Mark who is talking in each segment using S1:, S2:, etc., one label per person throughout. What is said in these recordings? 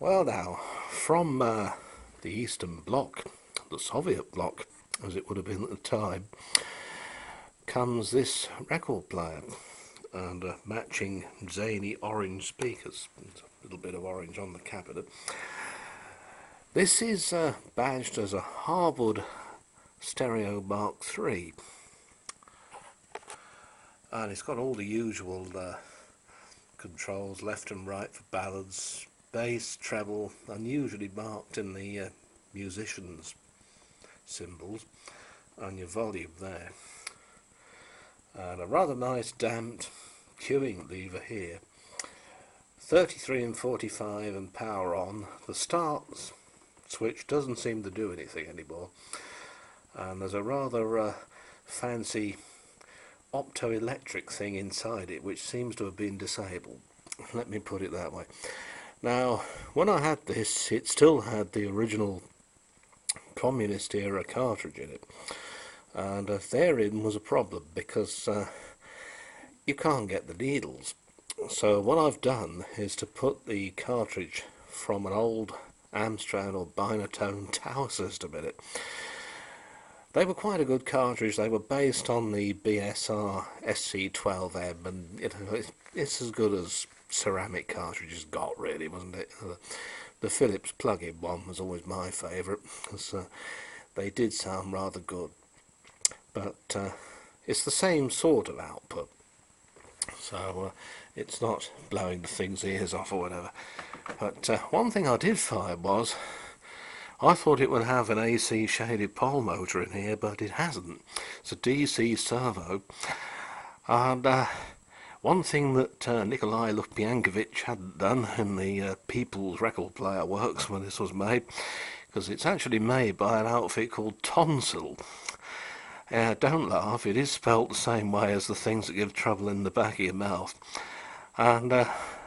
S1: Well now, from the Eastern Bloc, the Soviet bloc, as it would have been at the time, comes this record player and matching zany orange speakers. There's a little bit of orange on the cabinet. This is badged as a Harwood Stereo Mark III, and it's got all the usual controls, left and right for ballads, bass, treble, unusually marked in the musician's symbols, and your volume there, and a rather nice damped queuing lever here, 33 and 45 and power on. The start switch doesn't seem to do anything anymore, and there's a rather fancy optoelectric thing inside it which seems to have been disabled. Let me put it that way. Now, when I had this, it still had the original communist era cartridge in it, and therein was a problem because you can't get the needles. So what I've done is to put the cartridge from an old Amstrad or Binatone tower system in it. They were quite a good cartridge. They were based on the BSR SC12M, and it's as good as ceramic cartridges got, really, wasn't it? The Philips plug-in one was always my favourite, because they did sound rather good. But it's the same sort of output, so it's not blowing the thing's ears off or whatever. But one thing I did find was, I thought it would have an AC shaded pole motor in here, but it hasn't. It's a DC servo. And one thing that Nikolai Lukyankovich hadn't done in the People's Record Player Works when this was made, because it's actually made by an outfit called Tonsil. Don't laugh, it is spelt the same way as the things that give trouble in the back of your mouth. And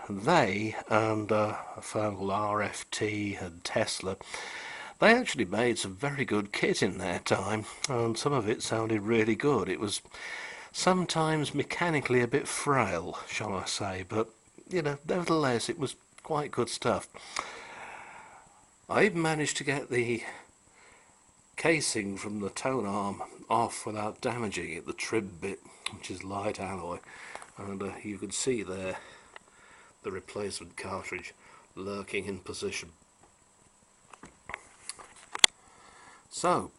S1: they, and a firm called RFT and Tesla, they actually made some very good kit in their time, and some of it sounded really good. It was sometimes mechanically a bit frail, shall I say, but, you know, nevertheless it was quite good stuff. I even managed to get the casing from the tone arm off without damaging it, the trim bit, which is light alloy, and you can see there the replacement cartridge lurking in position. So,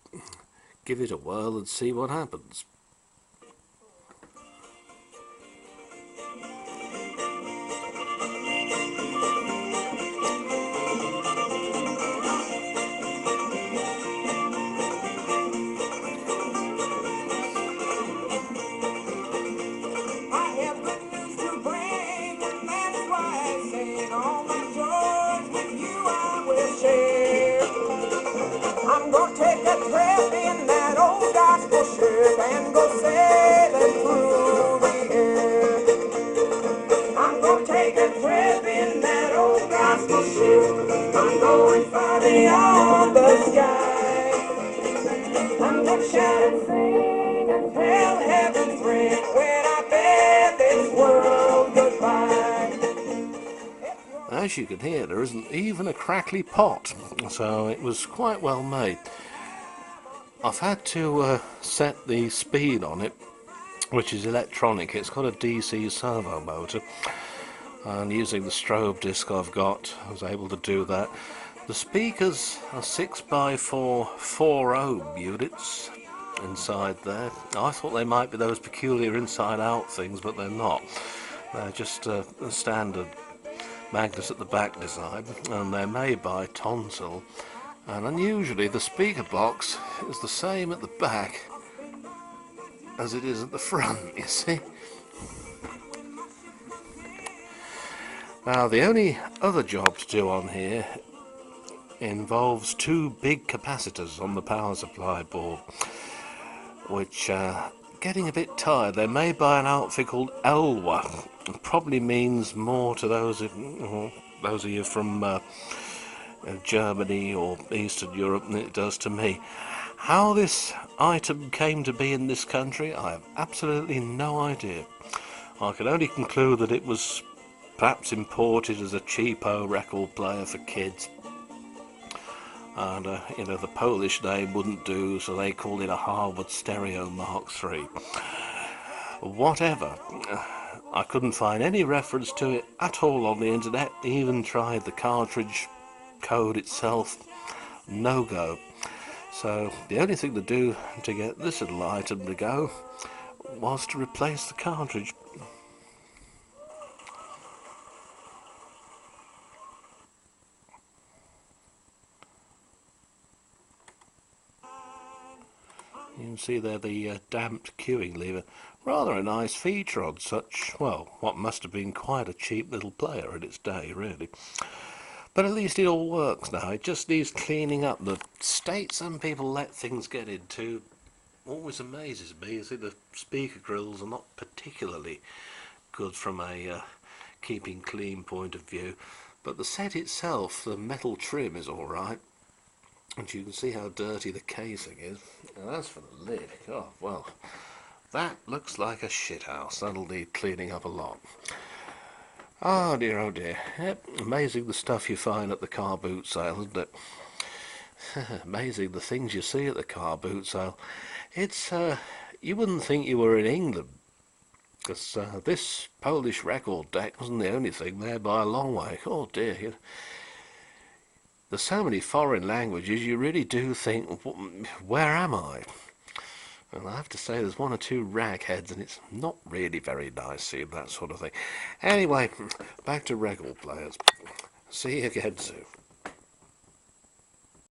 S1: give it a whirl and see what happens.
S2: I'm gonna take a trip in that old gospel ship and go sailing through the air. I'm gonna take a trip in that old gospel ship. I'm going far beyond the sky. I'm gonna shout and sing and tell heaven's ring when I bid this world goodbye.
S1: As you can hear, there isn't even a crackly pot, so it was quite well made. I've had to set the speed on it, which is electronic. It's got a DC servo motor, and using the strobe disc I've got, I was able to do that. The speakers are 6x4 4-ohm units inside there. I thought they might be those peculiar inside-out things, but they're not. They're just a standard magnet at the back design, and they're made by Tonsil, and unusually the speaker box is the same at the back as it is at the front, you see. Now the only other job to do on here involves two big capacitors on the power supply board, which getting a bit tired. They're made by an outfit called Elwa. It probably means more to those of you from Germany or Eastern Europe than it does to me. How this item came to be in this country, I have absolutely no idea. I can only conclude that it was perhaps imported as a cheapo record player for kids. And you know, the Polish name wouldn't do, so they called it a Harwood Stereo Mark III. Whatever. I couldn't find any reference to it at all on the internet. Even tried the cartridge code itself. No go. So the only thing to do to get this little item to go was to replace the cartridge. You can see there the damped queuing lever. Rather a nice feature on such, well, what must have been quite a cheap little player in its day, really. But at least it all works now. It just needs cleaning up. The state some people let things get into always amazes me. You see, the speaker grills are not particularly good from a keeping clean point of view. But the set itself, the metal trim is alright. And you can see how dirty the casing is. And as for the lid, oh well, that looks like a shithouse. That'll need cleaning up a lot. Oh dear, oh dear. Yep, amazing the stuff you find at the car boot sale, isn't it? Amazing the things you see at the car boot sale. It's, you wouldn't think you were in England, because this Polish record deck wasn't the only thing there by a long way. Oh dear. There's so many foreign languages, you really do think, where am I? And I have to say there's one or two ragheads, and it's not really very nice seeing that sort of thing. Anyway, back to record players. See you again soon.